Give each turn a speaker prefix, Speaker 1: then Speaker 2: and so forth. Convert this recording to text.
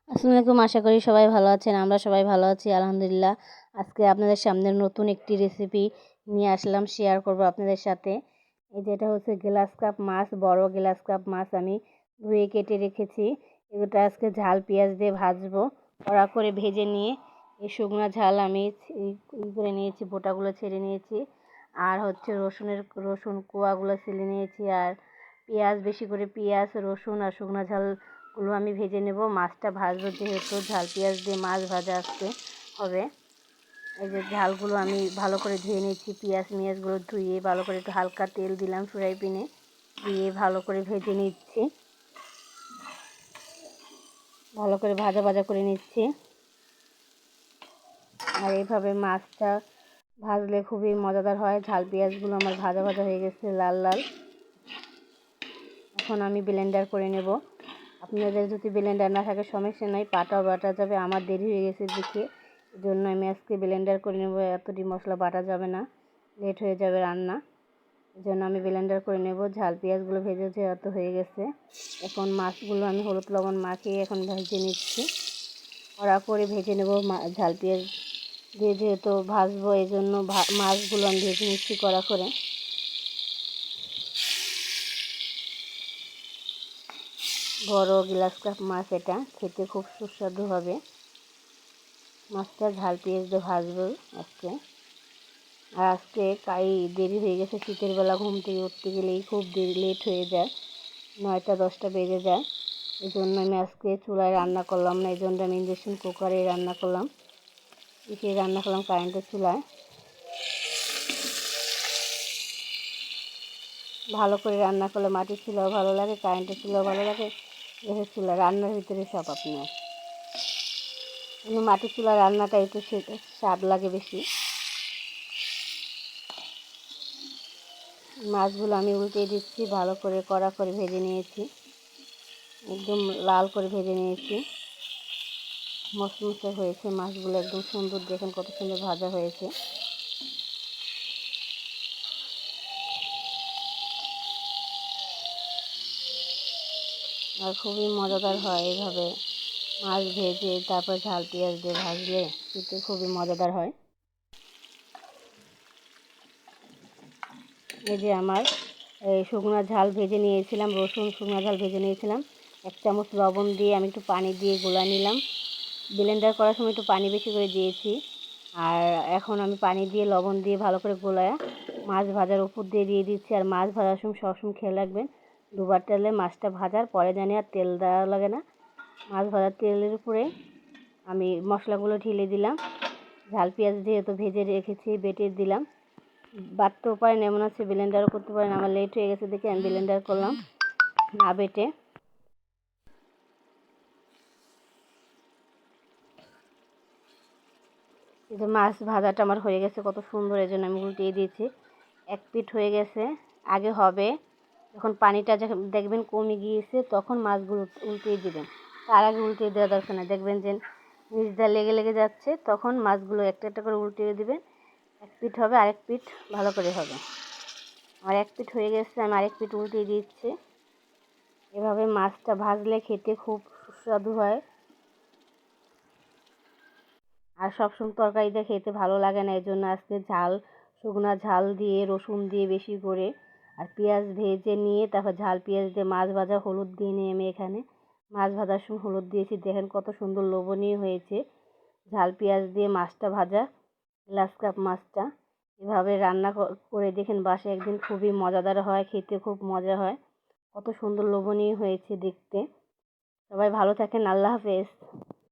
Speaker 1: আসসালামু আলাইকুম। আশা করি সবাই ভালো আছেন। আমরা সবাই ভালো আছি আলহামদুলিল্লাহ। আজকে আপনাদের সামনে নতুন একটি রেসিপি নিয়ে আসলাম, শেয়ার করব আপনাদের সাথে। এই যে এটা হচ্ছে গ্লাস কাপ মাছ, বড় গ্লাস কাপ মাছ আমি ধুয়ে কেটে রেখেছি। এটা আজকে ঝাল পেঁয়াজ দিয়ে ভাজবো। কড়া করে ভেজে নিয়ে এই শুকনো ঝাল আমি করে নিয়েছি, বোটাগুলো ছেড়ে নিয়েছি। আর হচ্ছে রসুন কোয়াগুলো ছেলে নিয়েছি। আর পেঁয়াজ, বেশি করে পেঁয়াজ, রসুন আর শুকনো ঝালগুলো আমি ভেজে নেব। মাছটা ভাজবো, যেহেতু ঝাল পেঁয়াজ দিয়ে মাছ ভাজা আজকে হবে। এই যে ঝালগুলো আমি ভালো করে ধুয়ে নিচ্ছি। পেঁয়াজগুলো ধুয়ে ভালো করে একটু হালকা তেল দিলাম ফ্রাই প্যানে, দিয়ে ভালো করে ভেজে নিচ্ছি। ভালো করে ভাজা ভাজা করে নিচ্ছি। আর এইভাবে মাছটা ভাজলে খুবই মজাদার হয়। ঝাল পেঁয়াজগুলো আমার ভাজা ভাজা হয়ে গেছে, লাল লাল। এখন আমি ব্লেন্ডার করে নেব। আপনাদের যদি ব্লেন্ডার না থাকে সমস্যা নাই, পাটাও বাটা যাবে। আমার দেরি হয়ে গেছে দেখে, এই জন্য আমি আজকে ব্লেন্ডার করে নেব। এতটি মশলা বাটা যাবে না, লেট হয়ে যাবে রান্না। এই জন্য আমি ব্লেন্ডার করে নেব। ঝাল পেঁয়াজগুলো ভেজে যেহেতু হয়ে গেছে, এখন মাছগুলো আমি হলুদ লবণ মাখিয়ে এখন ভেজে নিচ্ছি। কড়া করে ভেজে নেব। ঝাল পেঁয়াজ দিয়ে যেহেতু ভাজবো, এই জন্য মাছগুলো আমি ভেজে নিচ্ছি কড়া করে। বড় গ্লাস কাপ মাছ, এটা খেতে খুব সুস্বাদু হবে। মাছটা ঝাল পেঁয়াজ দিয়ে ভাজবো আজকে। আর আজকে দেরি হয়ে গেছে, শীতের বেলা ঘুম থেকে উঠতে গেলেই খুব লেট হয়ে যায়, 9টা 10টা বেজে যায়। এই জন্য আমি আজকে চুলায় রান্না করলাম না, এই জন্য আমি ইন্ডাকশন কুকারে রান্না করলাম। কারেন্টের চুলায়। ভালো করে রান্না করলে মাটির চুলাও ভালো লাগে, কারেন্টের চুলাও ভালো লাগে। গ্যাসের চুলা রান্নার ভিতরে সব আপনার মাটির চুলা রান্নাটা একটু স্বাদ লাগে বেশি। মাছগুলো আমি উল্টে দিচ্ছি, ভালো করে কড়া করে ভেজে নিয়েছি, একদম লাল করে ভেজে নিয়েছি। মশমশে হয়েছে মাছগুলো, একদম সুন্দর, দেখেন কত সুন্দর ভাজা হয়েছে। আর খুবই মজাদার হয় এইভাবে মাছ ভেজে তারপর ঝাল পেঁয়াজ দিয়ে ভাজলে, খেতে খুবই মজাদার হয়। এই যে আমার শুকনো ঝাল ভেজে নিয়েছিলাম, শুকনো ঝাল ভেজে নিয়েছিলাম। 1 চামচ লবণ দিয়ে আমি একটু পানি দিয়ে গোলা নিলাম। ব্লেন্ডার করার সময় একটু পানি বেশি করে দিয়েছি। আর এখন আমি পানি দিয়ে লবণ দিয়ে ভালো করে গোলায় মাছ ভাজার উপর দিয়ে দিচ্ছি। আর মাছ ভাজার সময় সবসময় খেয়াল রাখবেন, দুবার তেলে মাছটা ভাজার পরে জানি আর তেল দেওয়া লাগে না। মাছ ভাজার তেলের উপরে আমি মশলাগুলো ঢেলে দিলাম। ঝাল পেঁয়াজ যেহেতু ভেজে রেখেছি, বেটে দিলাম। বাটতেও পারেন, এমন আছে ব্লেন্ডারও করতে পারেন। আমার লেট হয়ে গেছে দেখে আমি ব্লেন্ডার করলাম না বেটে। এই যে মাছ ভাজাটা আমার হয়ে গেছে কত সুন্দর, এই জন্য আমি উল্টিয়ে দিয়েছি। 1 পিঠ হয়ে গেছে, আগে হবে যখন পানিটা দেখবেন কমে গিয়েছে, তখন মাছগুলো উল্টিয়ে দিবেন। তার আগে উল্টিয়ে দেওয়া দরকার না। দেখবেন যে নিচটা লেগে লেগে যাচ্ছে, তখন মাছগুলো একটা একটা করে উল্টিয়ে দিবেন। 1 পিঠ হবে, আরেক পিঠ ভালো করে হবে। আমার 1 পিঠ হয়ে গেছে, আমি আরেক পিঠ উল্টিয়ে দিচ্ছি। এভাবে মাছটা ভাজলে খেতে খুব সুস্বাদু হয়। আর সবসময় তরকারিটা খেতে ভালো লাগে না, এই জন্য আজকে শুকনো ঝাল দিয়ে রসুন দিয়ে বেশি করে আর পেঁয়াজ ভেজে নিয়ে তারপর ঝাল পেঁয়াজ দিয়ে মাছ ভাজা, হলুদ দিয়ে নিয়ে আমি এখানে মাছ ভাজার সময় হলুদ দিয়েছি। দেখেন কত সুন্দর লোভনীয় হয়েছে ঝাল পেঁয়াজ দিয়ে মাছটা ভাজা, গ্লাস কাপ মাছটা। এভাবে রান্না করে দেখেন বাসায় একদিন, খুবই মজাদার হয়, খেতে খুব মজা হয়। কত সুন্দর লোভনীয় হয়েছে দেখতে। সবাই ভালো থাকেন, আল্লাহ হাফেজ।